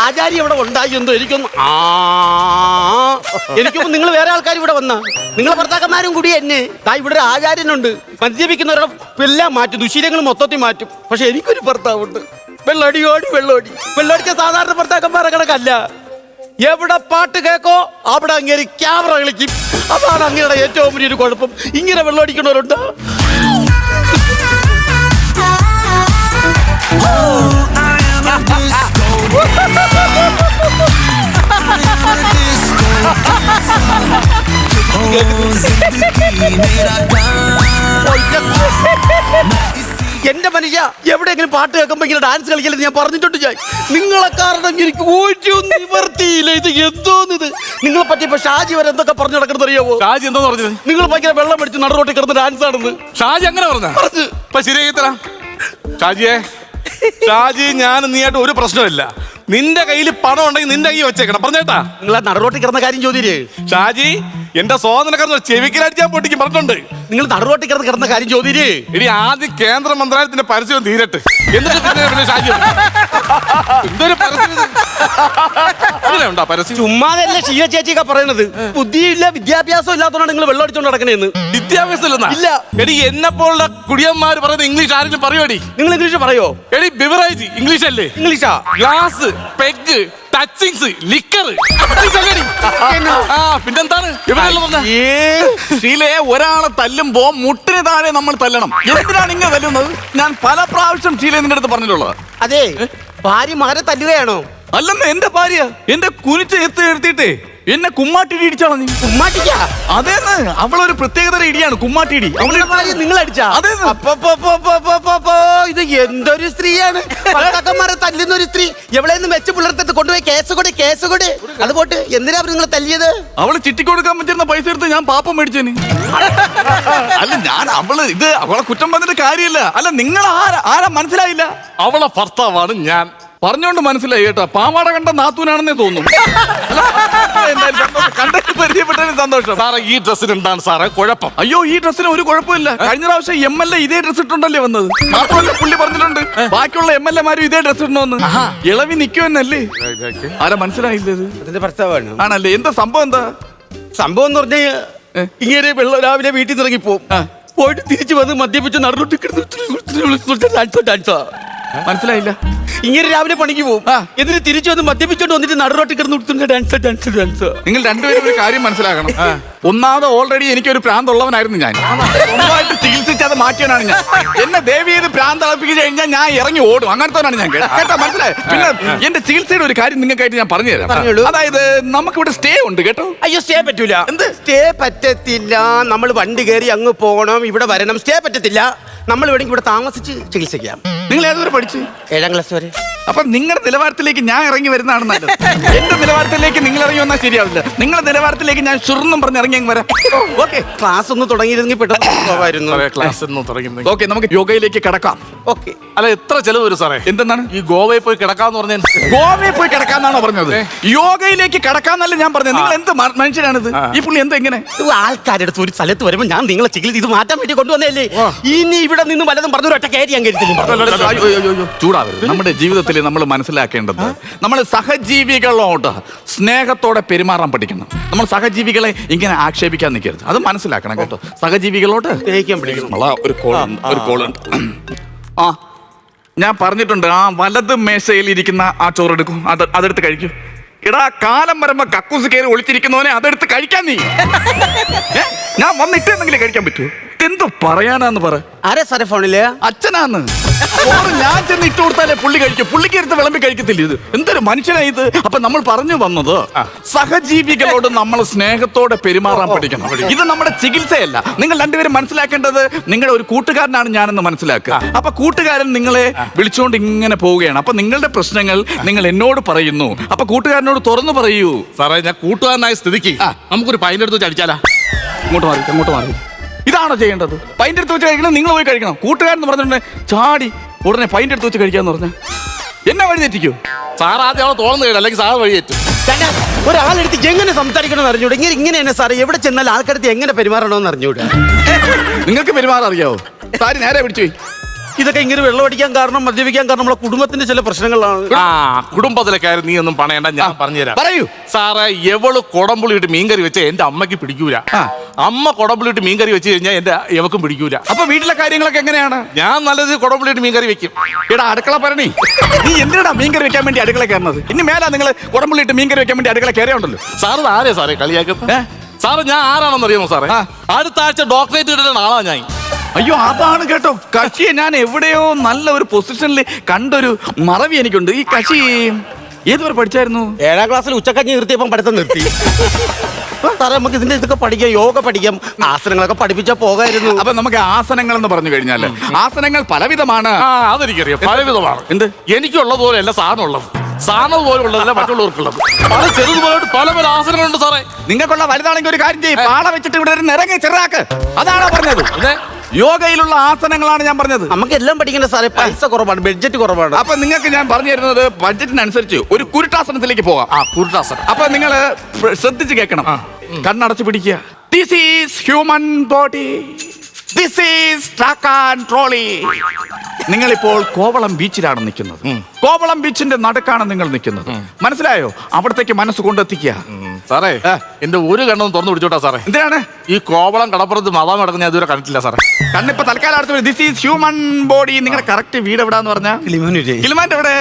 ആചാരി ഇവിടെ ഉണ്ടായി എന്തോ എനിക്കൊന്നും എനിക്കൊന്നും നിങ്ങൾ വേറെ ആൾക്കാർ ഇവിടെ വന്ന നിങ്ങളെ ഭർത്താക്കന്മാരും കൂടി എന്നെ ഇവിടെ ഒരു ആചാര്യനുണ്ട്. മദ്യപിക്കുന്നവരുടെ എല്ലാം മാറ്റും, ദുശീലങ്ങൾ മൊത്തത്തിൽ മാറ്റും. പക്ഷെ എനിക്കൊരു ഭർത്താവുണ്ട്, വെള്ളടിച്ച സാധാരണ ഭർത്താക്കന്മാരെ കണക്കല്ല. എവിടെ പാട്ട് കേക്കോ അവിടെ അങ്ങേര് ക്യാമറ കളിക്കും. അതാണ് അങ്ങയുടെ ഏറ്റവും വലിയൊരു കുഴപ്പം. ഇങ്ങനെ വെള്ളമടിക്കണവരുണ്ട്. എന്റെ മനുഷ്യ എവിടെയെങ്കിലും പാട്ട് കേൾക്കുമ്പോ ഇങ്ങനെ ഡാൻസ് കളിക്കലെന്ന് ഞാൻ പറഞ്ഞിട്ടുണ്ട്. ഞാൻ നിങ്ങളെ കാരണം എനിക്ക് ഒരു നിവർത്തിയില്ല. ഇത് എന്തോന്നിത് നിങ്ങളെ പറ്റിയപ്പോ ഷാജി വരെ എന്തൊക്കെ പറഞ്ഞു നടക്കുന്നത് അറിയാവോ? ഷാജി എന്താ പറഞ്ഞത്? നിങ്ങൾ ഭയങ്കര വെള്ളം അടിച്ച് നടുറോട്ടി കിടന്ന് ഡാൻസ് ആണെന്ന് ഷാജി അങ്ങനെ പറഞ്ഞു. ഇപ്പൊ ശരിയായി തരാം ഷാജിയെ. ഷാജി ഞാൻ നീയായിട്ട് ഒരു പ്രശ്നമില്ല. നിന്റെ കയ്യിൽ പണം ഉണ്ടെങ്കിൽ നിന്റെ കൈ വെച്ചേക്കണം. പറഞ്ഞേട്ടാ നിങ്ങൾ ആ നടുറോട്ടി കിടന്ന കാര്യം ചോദിച്ചേ. ഷാജി എന്റെ സ്വാതന്ത്ര്യം ചെവിക്കലടിച്ച് ഞാൻ പൊട്ടിക്കും പറഞ്ഞിട്ടുണ്ട്. നിങ്ങൾ നടുറോട്ടി കിടന്ന കാര്യം ചോദിച്ചേ. ഇനി ആദ്യം കേന്ദ്ര മന്ത്രാലയത്തിന്റെ പരസ്യം തീരട്ടെ, എന്നിട്ട് ഷാജി എന്തൊരു പരസ്യം പരസ്യം. ചുമ്മാതല്ല ഷീല ചേച്ചിയൊക്കെ പറയണത്. ബുദ്ധിയില്ല വിദ്യാഭ്യാസം ഇല്ലാത്തതുകൊണ്ട് നിങ്ങൾ വെള്ളം അടിച്ചോണ്ട് നടക്കണേന്ന്. വിദ്യാഭ്യാസം ഇല്ല. എടി എന്നെ പോലുള്ള കുടിയന്മാര് പറയുന്നത് ഇംഗ്ലീഷ് ആരെങ്കിലും പറയുമോടി? നിങ്ങൾ ഇംഗ്ലീഷ് പറയോ? എടി ബിവറേജ് ഇംഗ്ലീഷ് അല്ലേ? ഇംഗ്ലീഷാ. Glass, peg, touchings, liquor. പിന്നെന്താണ് ഷീലയെ ഒരാളെ തല്ലുമ്പോ മുട്ടിന് താഴെ നമ്മൾ തല്ലണം. എന്തിനാണ് ഇങ്ങനെ തല്ലുന്നത്? ഞാൻ പല പ്രാവശ്യം ഷീല നിന്റെ അടുത്ത് പറഞ്ഞിട്ടുള്ളത്. അതെ, ഭാര്യ മകനെ തല്ലുകയാണോ? അല്ലെന്ന്, എന്റെ ഭാര്യ എന്റെ കുനിച്ച് എടുത്തിട്ടേ എന്നെ കുമ്മാട്ടിടി ഇടിച്ചാളോ നീ? കുമ്മാട്ടിക്കാ? അതേന്ന്, അവളൊരു പ്രത്യേകതര ഇടിയാണ് കുമ്മാട്ടിടി. അവളുടെ ഭാര്യ നിങ്ങൾ അടിച്ചാ? ഇത് എന്തൊരു സ്ത്രീയാണ്! ഭർത്താക്കന്മാരെ തല്ലുന്ന ഒരു സ്ത്രീ. എവിടെയെന്ന് വെച്ച് പുലർത്തത്ത് കൊണ്ടുപോയി കേസ് കൊട്. അത് പോട്ട് എന്തിനാ നിങ്ങൾ തല്ലിയത്? അവള് ചിട്ടിക്കൊടുക്കാൻ പറ്റുന്ന പൈസ എടുത്ത് ഞാൻ പാപ്പം മേടിച്ചേന്. അല്ല ഞാൻ അവളെ കുറ്റം പറഞ്ഞിട്ട് കാര്യമില്ല. അല്ല നിങ്ങൾ ആരാ മനസ്സിലായില്ല? അവളെ ഭർത്താവാണ് ഞാൻ. പറഞ്ഞോണ്ട് മനസ്സിലായി കേട്ടോ. പാവാട കണ്ട നാത്തൂനാണെന്നേ തോന്നുന്നു. കണ്ടിട്ട് പരിചയപ്പെട്ടതിന് സന്തോഷം. സാറേ ഈ ഡ്രസ്സിന് എന്താണ് സാറേ കുഴപ്പം? അയ്യോ ഈ ഡ്രസ്സിന് ഒരു കുഴപ്പമില്ല. കഴിഞ്ഞ പ്രാവശ്യം MLA ഇതേ ഡ്രസ് ഇട്ടുണ്ടല്ലേ വന്നത്. മാത്രമല്ല പുള്ളി പറഞ്ഞിട്ടുണ്ട് ബാക്കിയുള്ള MLA-മാരും ഇതേ ഡ്രസ് ഇടണമെന്ന്. ഇളവി നിൽക്കുമെന്നല്ലേ? ആരാ മനസ്സിലായില്ലത്? അതിന്റെ ഭർത്താവാണ്. ആണല്ലേ? എന്താ സംഭവം? എന്താ സംഭവം എന്ന് പറഞ്ഞാൽ ഇങ്ങനെ രാവിലെ വീട്ടിൽ നിന്ന് ഇറങ്ങി പോയിട്ട് തിരിച്ചു വന്ന് മദ്യപിച്ച് നടന്നിട്ട് ഡാൻസാ. മനസ്സിലായില്ല? ഇങ്ങനെ രാവിലെ പണിക്ക് പോകും, എന്നിട്ട് തിരിച്ചു വന്ന് മദ്യപിച്ചോണ്ട് വന്നിട്ട് നടുറോട്ടി കിടന്ന് ഡാൻസ്. നിങ്ങൾ രണ്ടുപേരും ഒരു കാര്യം മനസ്സിലാക്കണം. ഒന്നാമത് ഓൾറെഡി എനിക്കൊരു പ്രാന്തുള്ളവനായിരുന്നു ഞാൻ. സ്വന്തമായിട്ട് ചികിത്സിച്ച് അത് മാറ്റിയവനാണ് ഞാൻ. എന്നെ ദേവി ചെയ്ത് പ്രാന്ത് അളപ്പിച്ച് കഴിഞ്ഞാൽ ഞാൻ ഇറങ്ങി ഓടും. അങ്ങനത്തോനാണ് ഞാൻ. കേട്ടാ മനസ്സിലായി? പിന്നെ എന്റെ ചികിത്സയുടെ ഒരു കാര്യം നിങ്ങൾക്കായിട്ട് ഞാൻ പറഞ്ഞു തരാം. അതായത് നമുക്കിവിടെ സ്റ്റേ ഉണ്ട് കേട്ടോ. അയ്യോ സ്റ്റേ പറ്റൂല. എന്ത് സ്റ്റേ പറ്റത്തില്ല? നമ്മൾ വണ്ടി കയറി അങ്ങ് പോകണം, ഇവിടെ വരണം. സ്റ്റേ പറ്റത്തില്ല. നമ്മൾ വേണമെങ്കിൽ ഇവിടെ താമസിച്ച് ചികിത്സിക്കാം. നിങ്ങൾ ഏതുവരെ പഠിച്ചു? 7ാം ക്ലാസ് വരെ. അപ്പൊ നിങ്ങളുടെ നിലവാരത്തിലേക്ക് ഞാൻ ഇറങ്ങി വരുന്നതാണ് നല്ലത്. എന്റെ നിലവാരത്തിലേക്ക് നിങ്ങൾ ഇറങ്ങി വന്നാൽ ശരിയാവില്ല. നിങ്ങളുടെ നിലവാരത്തിലേക്ക് ഞാൻ ഷുർന്നും പറഞ്ഞ് ഇറങ്ങി വരാം. ഓക്കെ, ക്ലാസ് ഒന്ന് തുടങ്ങിയിരുന്നെങ്കിൽ പെട്ടെന്ന് പോവായിരുന്നു. ക്ലാസ് ഒന്നും തുടങ്ങി. ഓക്കെ, നമുക്ക് യോഗയിലേക്ക് കിടക്കാം. ഓക്കെ. അല്ല എത്ര ചെലവ് വരും സാറേ? എന്തെന്നാണ് ഈ ഗോവയിൽ പോയി കിടക്കാന്ന് പറഞ്ഞാൽ? ഗോവയിൽ പോയി കിടക്കാന്നാണോ പറഞ്ഞത്? യോഗയിലേക്ക് കിടക്കാന്നല്ല ഞാൻ പറഞ്ഞത്. നിങ്ങൾ എന്ത് മനുഷ്യനാണിത്? ഈ പുള്ളി എന്താ ഇങ്ങനെ? ആൾക്കാരുടെ അടുത്ത് ഒരു സ്ഥലത്ത് വരുമ്പോൾ ഞാൻ നിങ്ങളെ ചികിത്സ ഇത് മാറ്റാൻ വേണ്ടി കൊണ്ടുവന്നല്ലേ. ഇനി ഇവിടെ നിന്ന് വല്ലതും പറഞ്ഞു ഒറ്റ കയറി ഞാൻ കരുതില്ല. ചൂടാവരുത്. നമ്മുടെ ജീവിതത്തിൽ നമ്മൾ മനസ്സിലാക്കേണ്ടത് നമ്മൾ സഹജീവികളോട് സ്നേഹത്തോടെ പെരുമാറാൻ പഠിക്കണം. നമ്മൾ സഹജീവികളെ ഇങ്ങനെ ആക്ഷേപിക്കാൻ നിൽക്കരുത്. അത് മനസ്സിലാക്കണം കേട്ടോ. സഹജീവികളോട് ഒരു കോളുണ്ട്. ആ ഞാൻ പറഞ്ഞിട്ടുണ്ട്, ആ വലത് മേശയിൽ ഇരിക്കുന്ന ആ ചോറെടുക്കും, അതെടുത്ത് കഴിക്കും. എടാ കാലം വരുമ്പോ കക്കൂസ് കയറി ഒളിച്ചിരിക്കുന്നവനെ അതെടുത്ത് കഴിക്കാൻ നീ. ഞാൻ വന്നിട്ടെന്നെങ്കിലും കഴിക്കാൻ പറ്റുമോ? എന്തോ പറയാനാന്ന് പറ. ആരെ സാറേ ഫോണില്? അച്ഛനാന്ന്. ഞാൻ ചെന്ന് ഇട്ട് കൊടുത്താലേ പുള്ളി കഴിക്കും. പുള്ളിക്ക് എടുത്ത് വിളമ്പി കഴിക്കത്തില്ല. ഇത് എന്തൊരു മനുഷ്യനാ ഇത്? അപ്പൊ നമ്മൾ പറഞ്ഞു വന്നത് സഹജീവികളോട് നമ്മൾ സ്നേഹത്തോടെ പെരുമാറാൻ പഠിക്കണം. ഇത് നമ്മുടെ ചികിത്സയല്ല. നിങ്ങൾ രണ്ടുപേരും മനസ്സിലാക്കേണ്ടത് നിങ്ങളുടെ ഒരു കൂട്ടുകാരനാണ് ഞാനെന്ന് മനസ്സിലാക്കുക. അപ്പൊ കൂട്ടുകാരൻ നിങ്ങളെ വിളിച്ചുകൊണ്ട് ഇങ്ങനെ പോവുകയാണ്. അപ്പൊ നിങ്ങളുടെ പ്രശ്നങ്ങൾ നിങ്ങൾ എന്നോട് പറയുന്നു. അപ്പൊ കൂട്ടുകാരനോട് തുറന്നു പറയൂ. സാറേ ഞാൻ കൂട്ടുകാരനായ സ്ഥിതിക്ക് നമുക്കൊരു പൈൻ്റെ അടുത്ത് വെച്ച് അടിച്ചാലാ? അങ്ങോട്ട് മാറി. ഇതാണോ ചെയ്യേണ്ടത്? പൈൻ്റെ അടുത്ത് വെച്ച് കഴിക്കണം, നിങ്ങൾ പോയി കഴിക്കണം. കൂട്ടുകാരെന്ന് പറഞ്ഞിട്ടുണ്ടെങ്കിൽ ചാടി ഉടനെ പൈൻ്റെ അടുത്ത് വെച്ച് കഴിക്കാന്ന് പറഞ്ഞാൽ എന്നെ വഴി തെറ്റിക്കോ? സാർ ആദ്യം അവളെ തോന്നുന്നു കേട്ടോ, അല്ലെങ്കിൽ സാർ വഴി തെറ്റും. ഒരാളെടുത്ത് എങ്ങനെ സംസാരിക്കണമെന്ന് അറിഞ്ഞൂടെ? ഇങ്ങനെ തന്നെ സാറേ, എവിടെ ചെന്നാൽ ആൾക്കടുത്ത് എങ്ങനെ പെരുമാറണമെന്ന് അറിഞ്ഞൂടെ? നിങ്ങൾക്ക് പെരുമാറാൻ അറിയാവോ? സാരി നേരെ പിടിച്ചു പോയി. ഇതൊക്കെ ഇങ്ങനെ വെള്ളം അടിക്കാൻ കാരണം മദ്യപിക്കാൻ കാരണം നമ്മളെ കുടുംബത്തിന്റെ ചില പ്രശ്നങ്ങളാണ്. ആ കുടുംബത്തിലെ കാര്യം നീ ഒന്നും പണയണ്ട, ഞാൻ പറഞ്ഞുതരാം. പറയൂ സാറേ, എവള് കുടമ്പുളിയിട്ട് മീൻകറി വെച്ച എന്റെ അമ്മയ്ക്ക് പിടിക്കൂല. അമ്മ കുടമ്പുളിയിട്ട് മീൻകറി വെച്ച് കഴിഞ്ഞാൽ എന്റെ എവക്കും പിടിക്കൂല. അപ്പൊ വീട്ടിലെ കാര്യങ്ങളൊക്കെ എങ്ങനെയാണ്? ഞാൻ നല്ലത് കുടമ്പുളിയിട്ട് മീൻകറി വെക്കും. എടാ അടുക്കള പറഞ്ഞേ, നീ എന്തിനാ മീൻകറി വെക്കാൻ വേണ്ടി അടുക്കള കയറുന്നത്? ഇനി മേലാ നിങ്ങൾ കുടമ്പുള്ളിട്ട് മീൻകറി വെക്കാൻ വേണ്ടി അടുക്കള കയറിയുണ്ടല്ലോ. സാറ് ആരെയാ സാറേ കളിയാക്കുന്നത്? സാറ് ഞാൻ ആരാണെന്ന് അറിയാമോ സാറേ? അടുത്ത ആഴ്ച ഡോക്ടറേറ്റ് കിട്ടുന്ന ആളാ ഞാൻ. അയ്യോ അതാണ് കേട്ടോ കക്ഷിയെ ഞാൻ എവിടെയോ നല്ല ഒരു പൊസിഷനിൽ കണ്ടൊരു മറവി എനിക്കുണ്ട്. ഈ കക്ഷി ഏതുവരെ പഠിച്ചായിരുന്നു? 7ാം ക്ലാസ്സിൽ ഉച്ചക്കഞ്ഞി നിർത്തിയപ്പം പഠിത്തം നിർത്തി. സാറേ നമുക്ക് ഇതിന്റെ ഇതൊക്കെ പഠിക്കാം, യോഗ പഠിക്കാം, ആസനങ്ങളൊക്കെ പഠിപ്പിച്ചാൽ പോകായിരുന്നു. അപ്പൊ നമുക്ക് ആസനങ്ങൾ എന്ന് പറഞ്ഞു കഴിഞ്ഞാൽ ആസനങ്ങൾ പലവിധമാണ്. അതെനിക്കറിയാം, പലവിധമാണ്. എന്ത്? എനിക്കുള്ളത് പോലെയല്ല സാധനമുള്ളത്, സാധനം പോലെ ഉള്ളതല്ല മറ്റുള്ളവർക്കുള്ളത്. പല ചെറുതുപോലെ പല പല ആസനങ്ങളുണ്ട് സാറേ. നിങ്ങൾക്കുള്ള വലുതാണെങ്കിൽ ഒരു കാര്യം ചെയ്യും, പാള വെച്ചിട്ട് ഇവിടെ ഒരു നിറങ്ങി ചെറുതാക്ക്. അതാണോ പറഞ്ഞത്? യോഗയിലുള്ള ആസനങ്ങളാണ് ഞാൻ പറഞ്ഞത്. നമുക്ക് എല്ലാം പഠിക്കേണ്ട സാറേ, പൈസ കുറവാണ്, ബഡ്ജറ്റ് കുറവാണ്. അപ്പൊ നിങ്ങൾക്ക് ഞാൻ പറഞ്ഞു തരുന്നത് ബഡ്ജറ്റിനനുസരിച്ച് ഒരു കുരുട്ടാസനത്തിലേക്ക് പോവാം. കുരുട്ടാസനം. അപ്പൊ നിങ്ങൾ ശ്രദ്ധിച്ച് കേൾക്കണം. കണ്ണടച്ച് പിടിക്കുക. This is human body, this is track and trolley. നിങ്ങളിപ്പോൾ കോവളം ബീച്ചിലാണ് നിൽക്കുന്നത്. കോവളം ബീച്ചിന്റെ നടുക്കാണ് നിങ്ങൾ നിൽക്കുന്നത്. മനസ്സിലായോ? അവിടത്തേക്ക് മനസ്സ് കൊണ്ടെത്തിക്കുക. സാറേ, എന്റെ ഒരു കണ്ണൊന്നും തുറന്നു പിടിച്ചോട്ടാ സാറേ. എന്തിനാണ് ഈ കോവളം കടപ്പുറത്ത് മതാം കിടക്കുന്ന ഞാൻ ഇതുവരെ കണ്ടിട്ടില്ല സാറേ. കണ്ണിപ്പോ തൽക്കാലം അടുത്ത് ദിസ് ഈസ് ഹ്യൂമൻ ബോഡി. നിങ്ങളുടെ കറക്റ്റ് വീട് എവിടാന്ന് പറഞ്ഞാ? കിളിമാന്റെ എവിടെ?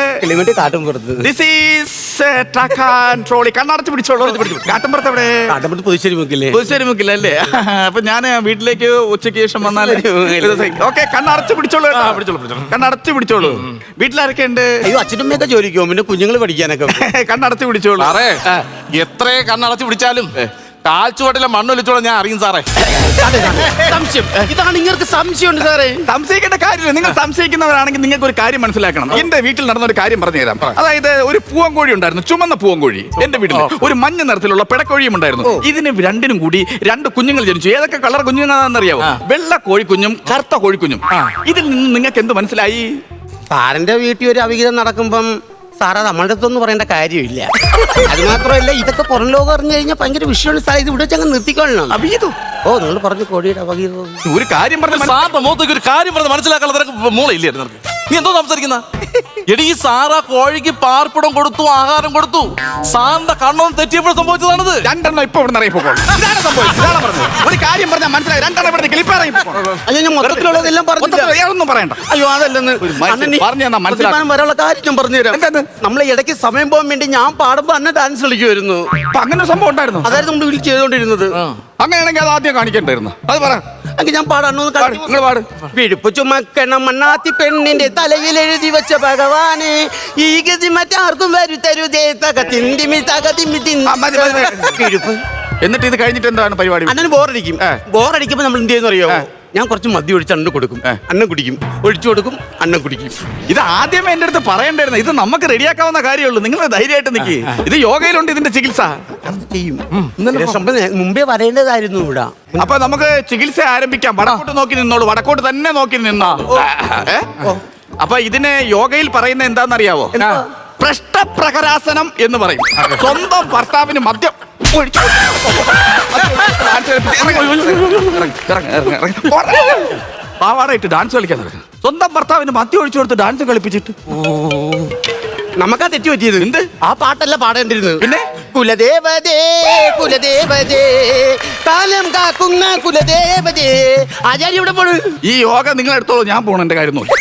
കാട്ടുംപുറത്ത്. This is track and trolley. കണ്ണടച്ച് പിടിച്ചോളൂ. കാട്ടുംപുറത്ത് എവിടെ? കാട്ടുംപുറത്ത് പുതുശ്ശേരി മുക്കില്ലേ? പുതുശ്ശേരി മുക്കില്ല അല്ലേ? അപ്പൊ ഞാൻ വീട്ടിലേക്ക് ഉച്ചയ്ക്ക് ശേഷം വന്നാൽ ഓക്കെ. കണ്ണടച്ച് പിടിച്ചോളൂ. കണ്ണടച്ച് പിടിച്ചോളൂ. വീട്ടിലാരൊക്കെ ഉണ്ട്? അയ്യോ അച്ഛനും അമ്മയൊക്കെ ജോലിക്കോ, പിന്നെ കുഞ്ഞുങ്ങൾ പഠിക്കാനൊക്കെ. കണ്ണടച്ച് പിടിച്ചോളൂ. സാറേ, എത്ര കണ്ണടച്ച് പിടിച്ചാലും കാൽച്ചുവട്ടിലെ മണ്ണൊലിച്ചോളാം ഞാൻ അറിയും സാറേ. സംശയം ഇതാണ്, നിങ്ങൾക്ക് സംശയമുണ്ട് സാറേ. സംശയിക്കേണ്ട കാര്യമില്ല. നിങ്ങൾ സംശയിക്കുന്നവരാണെങ്കിൽ നിങ്ങൾക്ക് ഒരു കാര്യം മനസ്സിലാക്കണം. എന്റെ വീട്ടിൽ നടന്ന ഒരു കാര്യം പറഞ്ഞു തരാം. അതായത് ഒരു പൂവൻകോഴി ഉണ്ടായിരുന്നു, ചുമന്ന പൂവൻകോഴി. എന്റെ വീട്ടിൽ ഒരു മഞ്ഞ നിറത്തിലുള്ള പിടക്കോഴിയും ഉണ്ടായിരുന്നു. ഇതിന് രണ്ടിനും കൂടി 2 കുഞ്ഞുങ്ങൾ ജനിച്ചു. ഏതൊക്കെ കളർ കുഞ്ഞുങ്ങളാണെന്നറിയാവോ? വെള്ള കോഴിക്കുഞ്ഞും കറുത്ത കോഴിക്കുഞ്ഞും. ഇതിൽ നിന്ന് നിങ്ങൾക്ക് എന്ത് മനസ്സിലായി? സാറിന്റെ വീട്ടിൽ ഒരു അവിഹിതം നടക്കുമ്പം സാറ് നമ്മളുടെ അടുത്തൊന്നും പറയേണ്ട കാര്യമില്ല. അത് മാത്രമല്ല, ഇതൊക്കെ പുറം ലോകം അറിഞ്ഞു കഴിഞ്ഞാൽ ഭയങ്കര വിഷയമാണ് സാർ. ഇത് ഇവിടെ വെച്ചങ്ങ് നിർത്തിക്കൊള്ളണം. അവിഹിതം? ഓ, നിങ്ങൾ പറഞ്ഞു കോഴിയുടെ അവിഹിതം. ഒരു കാര്യം പറഞ്ഞ സാറിന്റെ മുഖത്തേക്ക് ഒരു കാര്യം പറഞ്ഞ് മനസ്സിലാക്കാനുള്ള നിനക്ക് മൂളയില്ലായിരുന്നു നിനക്ക്. നീ എന്തോ സംസാരിക്കുന്ന? എടി, ഈ സാറാ കോഴിക്ക് പാർപ്പിടം കൊടുത്തു, ആഹാരം കൊടുത്തു. സാറിന്റെ കണ്ണൊന്നും തെറ്റിയപ്പോൾ സംഭവിച്ചതാണത്. 2 ഇപ്പൊ ഇവിടെ അറിയിപ്പോകണം. ഇതാണ് സംഭവിച്ചത്. ഇതാണ് പറഞ്ഞത്. ഒരു കാര്യം പറഞ്ഞാൽ മനസ്സിലായി. 2 ഇവിടെ ക്ലിപ്പാറായി. അയ്യോ, ഞാൻ മൊത്തത്തിലുള്ളതെല്ലാം പറഞ്ഞു. ഒന്നും പറയണ്ട. അയ്യോ അതല്ലെന്ന് മനസ്സിലാക്കാൻ വരാനുള്ള കാര്യം ഞാൻ പറഞ്ഞുതരാം. നമ്മളെ ഇടയ്ക്ക് സമയം പോകാൻ വേണ്ടി ഞാൻ പാടുമ്പോ അന്നെ ഡാൻസ് കളിക്കുമായിരുന്നു. അപ്പൊ അങ്ങനെ ഒരു സംഭവം ഉണ്ടായിരുന്നു? അതായത് നമ്മൾ വീട്ടിൽ ചെയ്തോണ്ടിരുന്നത്. അങ്ങനെയാണെങ്കിൽ അത് ആദ്യം കാണിക്കണ്ടായിരുന്നു. അത് പറ. എങ്കിൽ ഞാൻ പാടാണോ? നിങ്ങൾ പാട്. വിഴുപ്പ് ചുമക്കണം മണ്ണാത്തി പെണ്ണിന്റെ തലയിൽ എഴുതി വെച്ച ഭഗവാന്, ഈ ഗതി മറ്റാർക്കും വരുത്തരുതേ. എന്നിട്ട് ഇത് കഴിഞ്ഞിട്ട് എന്താണ് പരിപാടി? അണ്ണന് ബോറടിക്കും. ബോറടിക്കുമ്പോ നമ്മൾ എന്ത് ചെയ്യുന്ന അറിയോ? ഞാൻ കുറച്ച് മദ്യം ഒഴിച്ച് അണ്ണന് കൊടുക്കും, അണ്ണൻ കുടിക്കും. ഒഴിച്ചു കൊടുക്കും, അണ്ണൻ കുടിക്കും. ഇത് ആദ്യമേ എന്റെ അടുത്ത് പറയണ്ടായിരുന്നു. ഇത് നമുക്ക് റെഡിയാക്കാവുന്ന കാര്യമുള്ളൂ. നിങ്ങൾ ധൈര്യമായിട്ട് നിൽക്കി. ഇത് യോഗയിലുണ്ട് ഇതിന്റെ ചികിത്സ. ചെയ്യും. മുമ്പേ വരേണ്ടതായിരുന്നു ഇവിടെ. അപ്പൊ നമുക്ക് ചികിത്സ ആരംഭിക്കാം. വടക്കോട്ട് നോക്കി നിന്നോളൂ. വടക്കോട്ട് തന്നെ നോക്കി നിന്നോ. അപ്പൊ ഇതിന് യോഗയിൽ പറയുന്ന എന്താണെന്നറിയാവോ? പൃഷ്ഠപ്രഹരാസനം എന്ന് പറയും. സ്വന്തം ഭർത്താവിന് മദ്യം പാവാടായിട്ട് ഡാൻസ് കളിക്കാൻ നടക്കും. സ്വന്തം ഭർത്താവിന് മദ്യം ഒഴിച്ചു കൊടുത്ത് ഡാൻസ് കളിപ്പിച്ചിട്ട് നമുക്കാ തെറ്റി പറ്റിയത്. എന്ത്? ആ പാട്ടല്ല പാടേണ്ടിരുന്നത്. പിന്നെ കുലദേവതേ കുലദേവതേ കാലം കാക്കുന്ന കുലദേവതേ. ആചാര്യ ഇവിടെ പോണു. ഈ യോഗ നിങ്ങൾ എടുത്തോളൂ, ഞാൻ പോണു. എന്റെ കാര്യം നോക്കി.